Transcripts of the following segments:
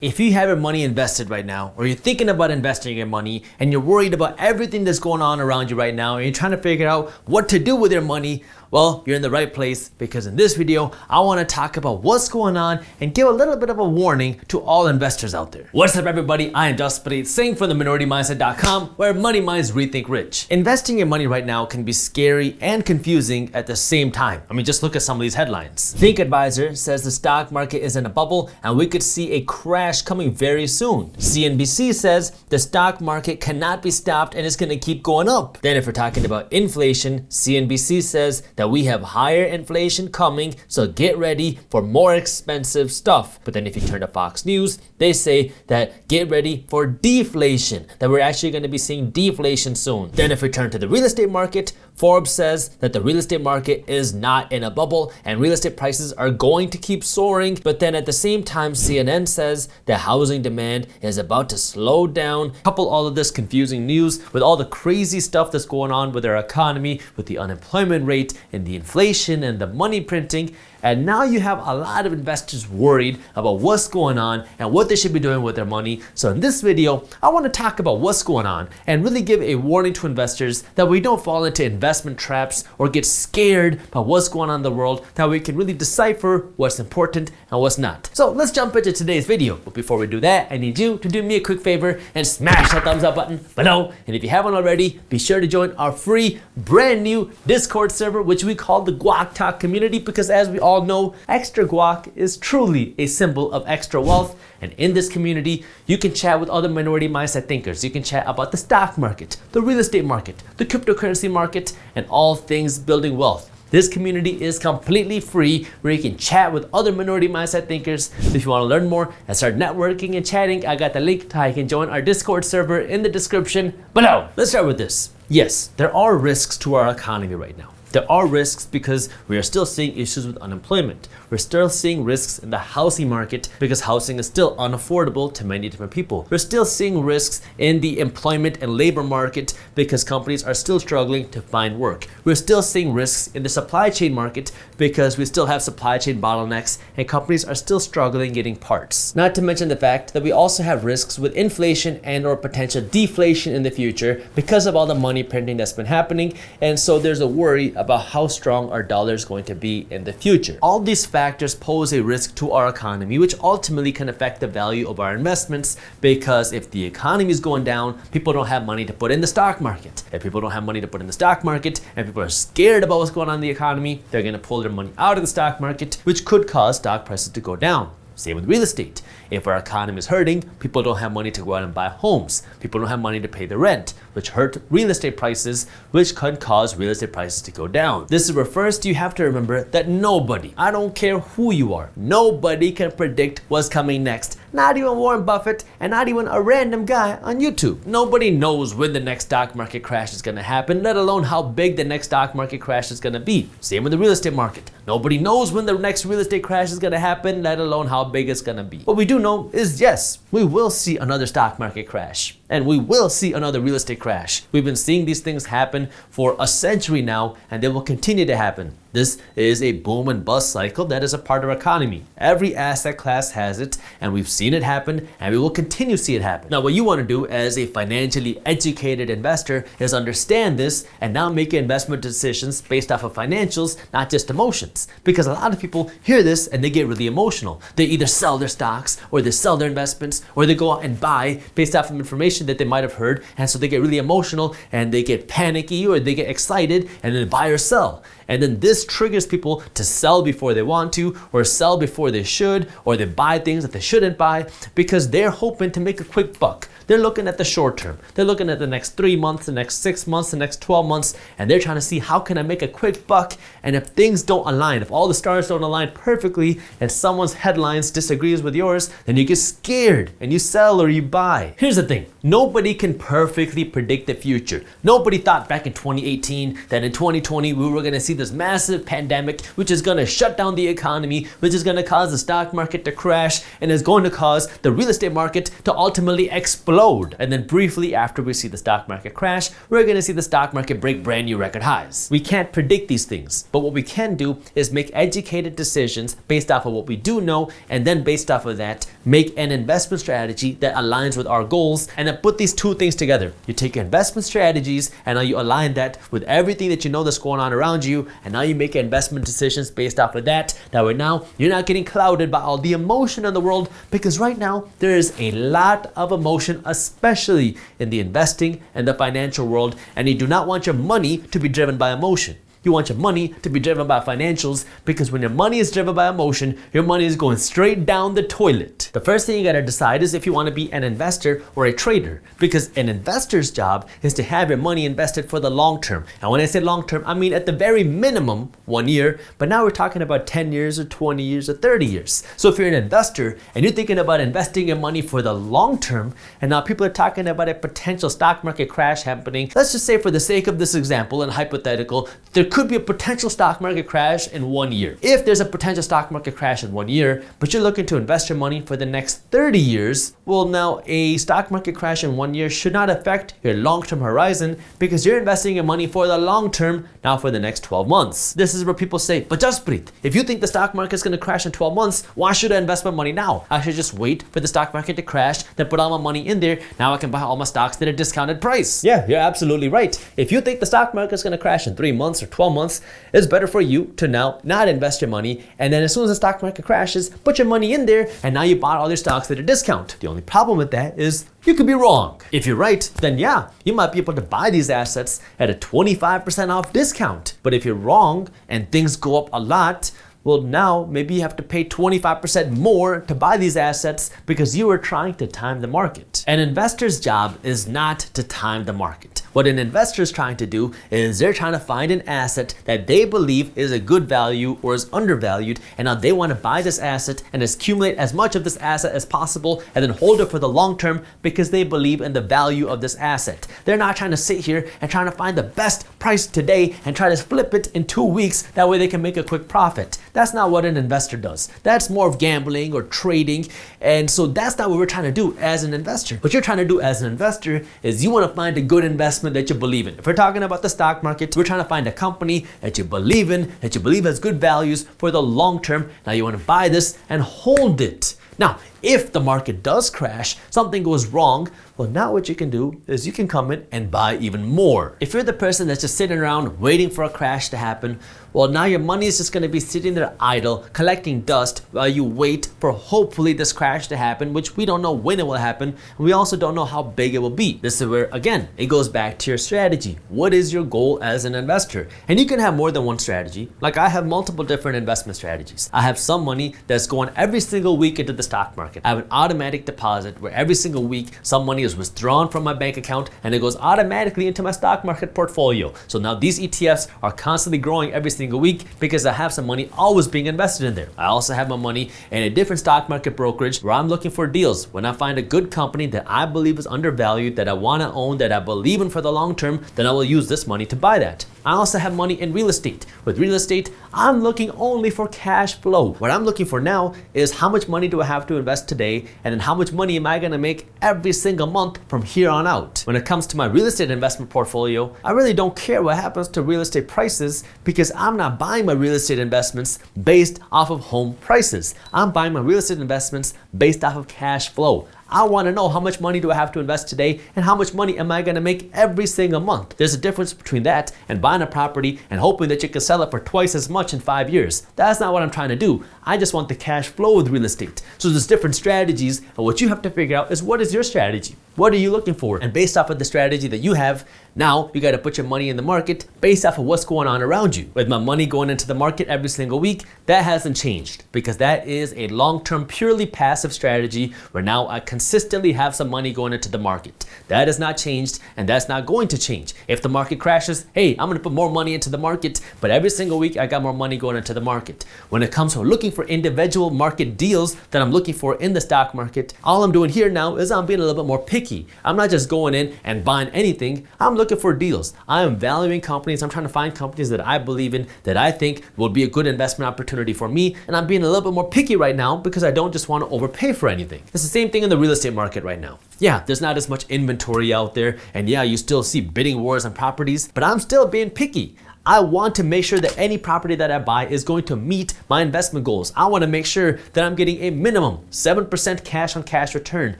If you have your money invested right now, or you're thinking about investing your money and you're worried about everything that's going on around you right now and you're trying to figure out what to do with your money, well, you're in the right place, because in this video, I want to talk about what's going on and give a little bit of a warning to all investors out there. What's up, everybody? I am Jaspreet Singh from theminoritymindset.com, where money minds rethink rich. Investing your money right now can be scary and confusing at the same time. I mean, just look at some of these headlines. Think Advisor says the stock market is in a bubble and we could see a crash coming very soon. CNBC says the stock market cannot be stopped and it's going to keep going up. Then if we're talking about inflation, CNBC says that we have higher inflation coming, so get ready for more expensive stuff. But then if you turn to Fox News, they say that get ready for deflation, that we're actually going to be seeing deflation soon. Then if we turn to the real estate market, Forbes says that the real estate market is not in a bubble and real estate prices are going to keep soaring. But then at the same time, CNN says that housing demand is about to slow down. Couple all of this confusing news with all the crazy stuff that's going on with our economy, with the unemployment rate and the inflation and the money printing, and now you have a lot of investors worried about what's going on and what they should be doing with their money. So in this video, I want to talk about what's going on and really give a warning to investors that we don't fall into investment traps or get scared by what's going on in the world, that we can really decipher what's important and what's not. So let's jump into today's video. But before we do that, I need you to do me a quick favor and smash that thumbs up button below. And if you haven't already, be sure to join our free brand new Discord server, which we call the Guac Talk community, because as we all know, extra guac is truly a symbol of extra wealth. And in this community, you can chat with other minority mindset thinkers. You can chat about the stock market, the real estate market, the cryptocurrency market, and all things building wealth. This community is completely free, where you can chat with other minority mindset thinkers. If you want to learn more and start networking and chatting, I got the link to how you can join our Discord server in the description below. Let's start with this. Yes, there are risks to our economy right now. There are risks because we are still seeing issues with unemployment. We're still seeing risks in the housing market because housing is still unaffordable to many different people. We're still seeing risks in the employment and labor market because companies are still struggling to find work. We're still seeing risks in the supply chain market because we still have supply chain bottlenecks and companies are still struggling getting parts. Not to mention the fact that we also have risks with inflation and or potential deflation in the future because of all the money printing that's been happening. And so there's a worry about how strong our dollar is going to be in the future. All these factors pose a risk to our economy, which ultimately can affect the value of our investments, because if the economy is going down, people don't have money to put in the stock market. If people don't have money to put in the stock market and people are scared about what's going on in the economy, they're going to pull their money out of the stock market, which could cause stock prices to go down. Same with real estate. If our economy is hurting, people don't have money to go out and buy homes. People don't have money to pay the rent, which hurt real estate prices, which could cause real estate prices to go down. This is where first you have to remember that nobody, I don't care who you are, nobody can predict what's coming next. Not even Warren Buffett and not even a random guy on YouTube. Nobody knows when the next stock market crash is going to happen, let alone how big the next stock market crash is going to be. Same with the real estate market. Nobody knows when the next real estate crash is going to happen, let alone how big it's going to be. What we do know is, yes, we will see another stock market crash. And we will see another real estate crash. We've been seeing these things happen for a century now, and they will continue to happen. This is a boom and bust cycle that is a part of our economy. Every asset class has it, and we've seen it happen, and we will continue to see it happen. Now, what you want to do as a financially educated investor is understand this and now make investment decisions based off of financials, not just emotions. Because a lot of people hear this and they get really emotional. They either sell their stocks, or they sell their investments, or they go out and buy based off of information that they might have heard, and so they get really emotional and they get panicky or they get excited and then buy or sell. And then this triggers people to sell before they want to, or sell before they should, or they buy things that they shouldn't buy because they're hoping to make a quick buck. They're looking at the short term. They're looking at the next 3 months, the next 6 months, the next 12 months, and they're trying to see how can I make a quick buck. And if things don't align, if all the stars don't align perfectly and someone's headlines disagrees with yours, then you get scared and you sell or you buy. Here's the thing. Nobody can perfectly predict the future. Nobody thought back in 2018 that in 2020 we were going to see this massive pandemic, which is going to shut down the economy, which is going to cause the stock market to crash, and is going to cause the real estate market to ultimately explode explode. And then briefly after we see the stock market crash, we're gonna see the stock market break brand new record highs. We can't predict these things, but what we can do is make educated decisions based off of what we do know, and then based off of that, make an investment strategy that aligns with our goals, and then put these two things together. You take your investment strategies and now you align that with everything that you know that's going on around you, and now you make investment decisions based off of that. That way now you're not getting clouded by all the emotion in the world, because right now there is a lot of emotion, especially in the investing and the financial world, and you do not want your money to be driven by emotion. You want your money to be driven by financials, because when your money is driven by emotion, your money is going straight down the toilet. The first thing you gotta decide is if you wanna be an investor or a trader, because an investor's job is to have your money invested for the long term. And when I say long term, I mean at the very minimum 1 year, but now we're talking about 10 years or 20 years or 30 years. So if you're an investor and you're thinking about investing your money for the long term, and now people are talking about a potential stock market crash happening, let's just say for the sake of this example and hypothetical, there could be a potential stock market crash in 1 year. If there's a potential stock market crash in 1 year, but you're looking to invest your money for the next 30 years, well, now a stock market crash in 1 year should not affect your long-term horizon, because you're investing your money for the long term, now for the next 12 months. This is where people say, but Jaspreet, if you think the stock market is going to crash in 12 months, why should I invest my money now? I should just wait for the stock market to crash, then put all my money in there. Now I can buy all my stocks at a discounted price. Yeah, you're absolutely right. If you think the stock market is going to crash in 3 months or 12 months, it's better for you to now not invest your money, and then as soon as the stock market crashes, put your money in there, and now you bought all your stocks at a discount. The only problem with that is you could be wrong. If you're right, then yeah, you might be able to buy these assets at a 25% off discount. But if you're wrong and things go up a lot, well, now maybe you have to pay 25% more to buy these assets because you were trying to time the market. An investor's job is not to time the market. What an investor is trying to do is they're trying to find an asset that they believe is a good value or is undervalued, and now they want to buy this asset and accumulate as much of this asset as possible and then hold it for the long term because they believe in the value of this asset. They're not trying to sit here and trying to find the best price today and try to flip it in 2 weeks, that way they can make a quick profit. That's not what an investor does. That's more of gambling or trading, and so that's not what we're trying to do as an investor. What you're trying to do as an investor is you want to find a good investment that you believe in. If we're talking about the stock market, we're trying to find a company that you believe in, that you believe has good values for the long term. Now you want to buy this and hold it. Now, if the market does crash, something goes wrong, well, now what you can do is you can come in and buy even more. If you're the person that's just sitting around waiting for a crash to happen, well, now your money is just going to be sitting there idle, collecting dust while you wait for hopefully this crash to happen, which we don't know when it will happen. And we also don't know how big it will be. This is where, again, it goes back to your strategy. What is your goal as an investor? And you can have more than one strategy. Like I have multiple different investment strategies. I have some money that's going every single week into the stock market. I have an automatic deposit where every single week some money is withdrawn from my bank account and it goes automatically into my stock market portfolio. So now these ETFs are constantly growing every single week because I have some money always being invested in there. I also have my money in a different stock market brokerage where I'm looking for deals. When I find a good company that I believe is undervalued, that I want to own, that I believe in for the long term, then I will use this money to buy that. I also have money in real estate. With real estate, I'm looking only for cash flow. What I'm looking for now is how much money do I have to invest today, and then how much money am I going to make every single month from here on out. When it comes to my real estate investment portfolio, I really don't care what happens to real estate prices because I'm not buying my real estate investments based off of home prices. I'm buying my real estate investments based off of cash flow. I want to know how much money do I have to invest today and how much money am I going to make every single month. There's a difference between that and buying a property and hoping that you can sell it for twice as much in 5 years. That's not what I'm trying to do. I just want the cash flow with real estate. So there's different strategies, and what you have to figure out is what is your strategy? What are you looking for? And based off of the strategy that you have, now you got to put your money in the market based off of what's going on around you. With my money going into the market every single week, that hasn't changed because that is a long-term, purely passive strategy where now I consistently have some money going into the market. That has not changed, and that's not going to change. If the market crashes, hey, I'm going to put more money into the market, but every single week I got more money going into the market. When it comes to looking for individual market deals that I'm looking for in the stock market, all I'm doing here now is I'm being a little bit more picky picky. I'm not just going in and buying anything. I'm looking for deals. I am valuing companies. I'm trying to find companies that I believe in, that I think will be a good investment opportunity for me. And I'm being a little bit more picky right now because I don't just want to overpay for anything. It's the same thing in the real estate market right now. Yeah, there's not as much inventory out there. And yeah, you still see bidding wars on properties, but I'm still being picky. I want to make sure that any property that I buy is going to meet my investment goals. I want to make sure that I'm getting a minimum 7% cash on cash return,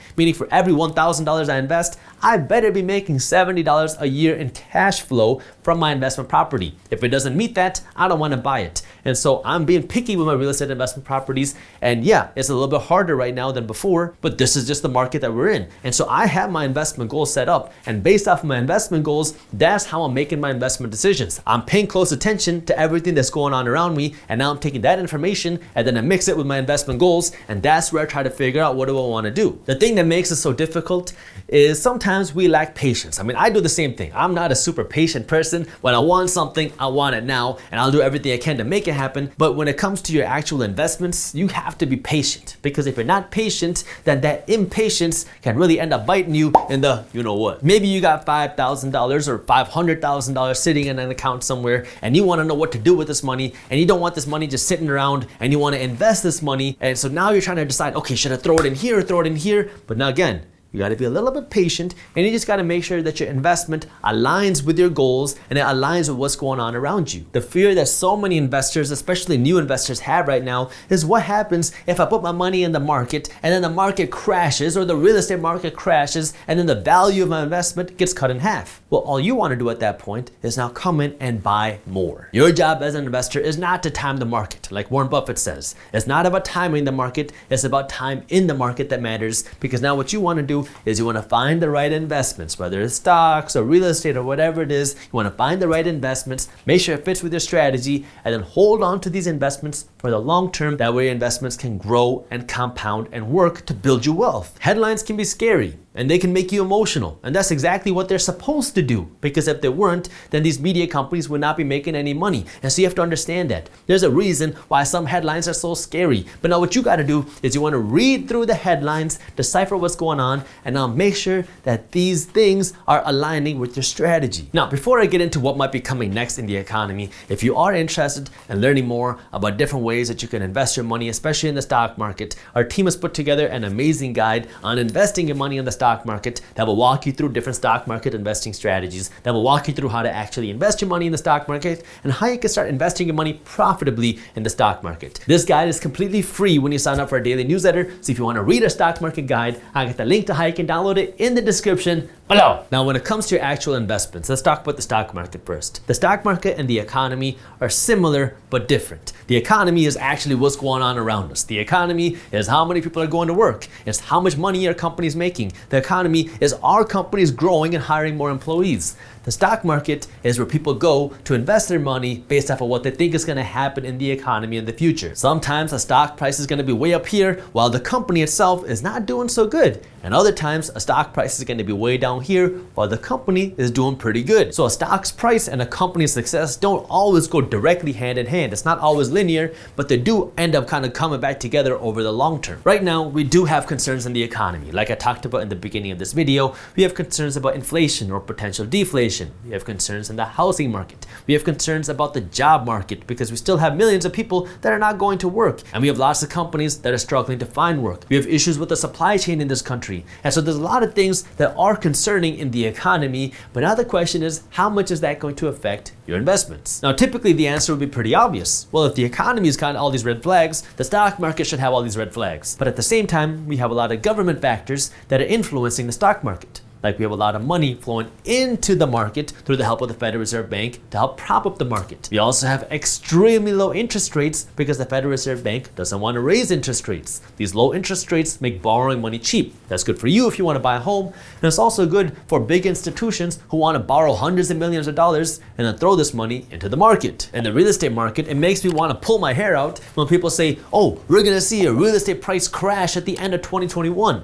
meaning for every $1,000 I invest, I better be making $70 a year in cash flow from my investment property. If it doesn't meet that, I don't want to buy it. And so I'm being picky with my real estate investment properties. And yeah, it's a little bit harder right now than before, but this is just the market that we're in. And so I have my investment goals set up, and based off of my investment goals, that's how I'm making my investment decisions. I'm paying close attention to everything that's going on around me, and now I'm taking that information and then I mix it with my investment goals, and that's where I try to figure out what do I want to do. The thing that makes it so difficult is sometimes we lack patience. I mean, I do the same thing. I'm not a super patient person. When I want something, I want it now, and I'll do everything I can to make it happen. But when it comes to your actual investments, you have to be patient, because if you're not patient, then that impatience can really end up biting you in the you know what. Maybe you got $5,000 or $500,000 sitting in an account somewhere, and you want to know what to do with this money, and you don't want this money just sitting around, and you want to invest this money. And so now you're trying to decide, okay, should I throw it in here or throw it in here? But now again, you got to be a little bit patient, and you just got to make sure that your investment aligns with your goals and it aligns with what's going on around you. The fear that so many investors, especially new investors, have right now is what happens if I put my money in the market and then the market crashes, or the real estate market crashes, and then the value of my investment gets cut in half. Well, all you want to do at that point is now come in and buy more. Your job as an investor is not to time the market, like Warren Buffett says. It's not about timing the market, it's about time in the market that matters, because now what you want to do is you want to find the right investments, whether it's stocks or real estate or whatever it is. You want to find the right investments, make sure it fits with your strategy, and then hold on to these investments for the long term. That way your investments can grow and compound and work to build you wealth. Headlines can be scary, and they can make you emotional. And that's exactly what they're supposed to do, because if they weren't, then these media companies would not be making any money. And so you have to understand that. There's a reason why some headlines are so scary. But now what you got to do is you want to read through the headlines, decipher what's going on, and now make sure that these things are aligning with your strategy. Now, before I get into what might be coming next in the economy, if you are interested in learning more about different ways that you can invest your money, especially in the stock market, our team has put together an amazing guide on investing your money in the stock market that will walk you through different stock market investing strategies, that will walk you through how to actually invest your money in the stock market and how you can start investing your money profitably in the stock market. This guide is completely free when you sign up for our daily newsletter. So if you want to read our stock market guide, I got the link to how you can download it in the description below. Now, when it comes to your actual investments, let's talk about the stock market first. The stock market and the economy are similar but different. The economy is actually what's going on around us. The economy is how many people are going to work. It's how much money are companies making. The economy is are companies growing and hiring more employees. The stock market is where people go to invest their money based off of what they think is going to happen in the economy in the future. Sometimes a stock price is going to be way up here while the company itself is not doing so good. And other times a stock price is going to be way down here while the company is doing pretty good. So a stock's price and a company's success don't always go directly hand in hand. It's not always linear, but they do end up kind of coming back together over the long term. Right now, we do have concerns in the economy. Like I talked about in the beginning of this video, we have concerns about inflation or potential deflation. We have concerns in the housing market. We have concerns about the job market because we still have millions of people that are not going to work. And we have lots of companies that are struggling to find work. We have issues with the supply chain in this country. And so there's a lot of things that are concerning in the economy. But now the question is, how much is that going to affect your investments? Now, typically the answer would be pretty obvious. Well, if the economy's got all these red flags, the stock market should have all these red flags. But at the same time, we have a lot of government factors that are influencing the stock market. Like we have a lot of money flowing into the market through the help of the Federal Reserve Bank to help prop up the market. We also have extremely low interest rates because the Federal Reserve Bank doesn't want to raise interest rates. These low interest rates make borrowing money cheap. That's good for you if you want to buy a home, and it's also good for big institutions who want to borrow hundreds of millions of dollars and then throw this money into the market. In the real estate market, it makes me want to pull my hair out when people say, oh, we're going to see a real estate price crash at the end of 2021.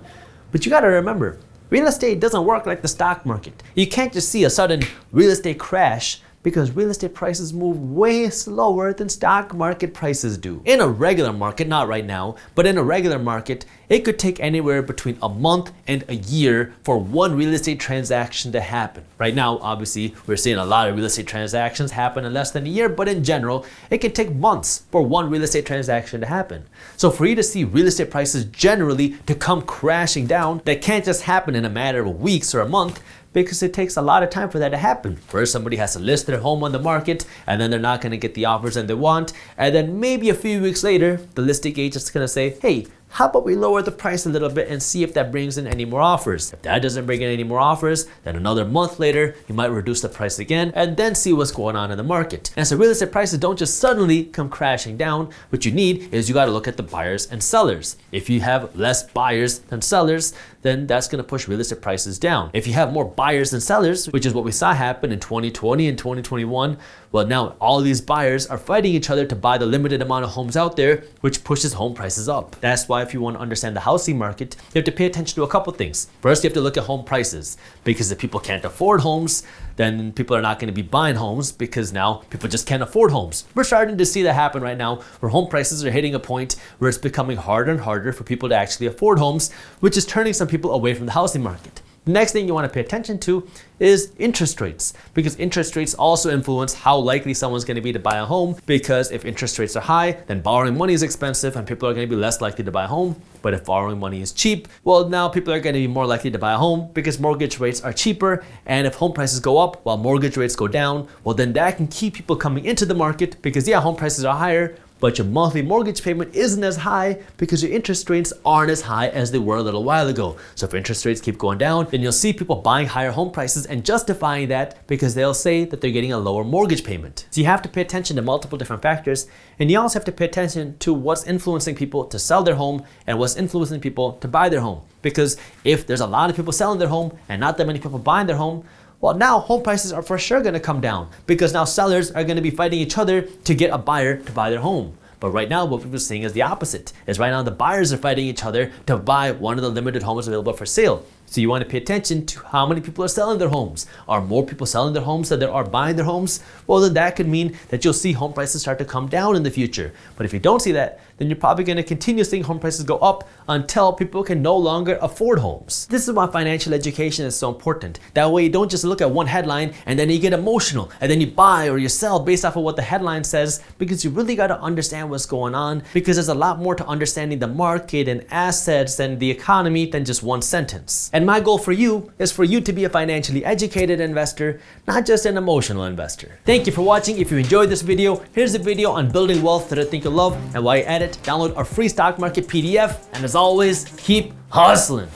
But you got to remember, real estate doesn't work like the stock market. You can't just see a sudden real estate crash because real estate prices move way slower than stock market prices do. In a regular market, not right now, but in a regular market, it could take anywhere between a month and a year for one real estate transaction to happen. Right now, obviously, we're seeing a lot of real estate transactions happen in less than a year, but in general, it can take months for one real estate transaction to happen. So for you to see real estate prices generally to come crashing down, that can't just happen in a matter of weeks or a month, because it takes a lot of time for that to happen. First, somebody has to list their home on the market, and then they're not gonna get the offers that they want, and then maybe a few weeks later, the listing agent's gonna say, hey, how about we lower the price a little bit and see if that brings in any more offers? If that doesn't bring in any more offers, then another month later, you might reduce the price again and then see what's going on in the market. And so real estate prices don't just suddenly come crashing down. What you need is you gotta look at the buyers and sellers. If you have less buyers than sellers, then that's gonna push real estate prices down. If you have more buyers than sellers, which is what we saw happen in 2020 and 2021, well, now all these buyers are fighting each other to buy the limited amount of homes out there, which pushes home prices up. That's why if you want to understand the housing market, you have to pay attention to a couple things. First, you have to look at home prices, because if people can't afford homes, then people are not going to be buying homes, because now people just can't afford homes. We're starting to see that happen right now, where home prices are hitting a point where it's becoming harder and harder for people to actually afford homes, which is turning some people away from the housing market. The next thing you want to pay attention to is interest rates, because interest rates also influence how likely someone's going to be to buy a home, because if interest rates are high, then borrowing money is expensive and people are going to be less likely to buy a home. But if borrowing money is cheap, well, now people are going to be more likely to buy a home because mortgage rates are cheaper. And if home prices go up while mortgage rates go down, well, then that can keep people coming into the market, because yeah, home prices are higher, but your monthly mortgage payment isn't as high because your interest rates aren't as high as they were a little while ago. So if interest rates keep going down, then you'll see people buying higher home prices and justifying that because they'll say that they're getting a lower mortgage payment. So you have to pay attention to multiple different factors, and you also have to pay attention to what's influencing people to sell their home and what's influencing people to buy their home. Because if there's a lot of people selling their home and not that many people buying their home, well, now home prices are for sure going to come down, because now sellers are going to be fighting each other to get a buyer to buy their home. But right now, what we're seeing is the opposite. Is right now the buyers are fighting each other to buy one of the limited homes available for sale. So you want to pay attention to how many people are selling their homes. Are more people selling their homes than there are buying their homes? Well, then that could mean that you'll see home prices start to come down in the future. But if you don't see that, then you're probably going to continue seeing home prices go up until people can no longer afford homes. This is why financial education is so important. That way you don't just look at one headline and then you get emotional and then you buy or you sell based off of what the headline says, because you really got to understand what's going on, because there's a lot more to understanding the market and assets and the economy than just one sentence. And my goal for you is for you to be a financially educated investor, not just an emotional investor. Thank you for watching. If you enjoyed this video, here's a video on building wealth that I think you'll love, and while you're at it, download our free stock market PDF, and as always, keep hustling.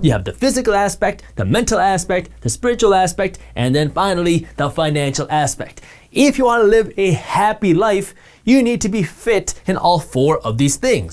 You have the physical aspect, the mental aspect, the spiritual aspect, and then finally, the financial aspect. If you want to live a happy life, you need to be fit in all four of these things.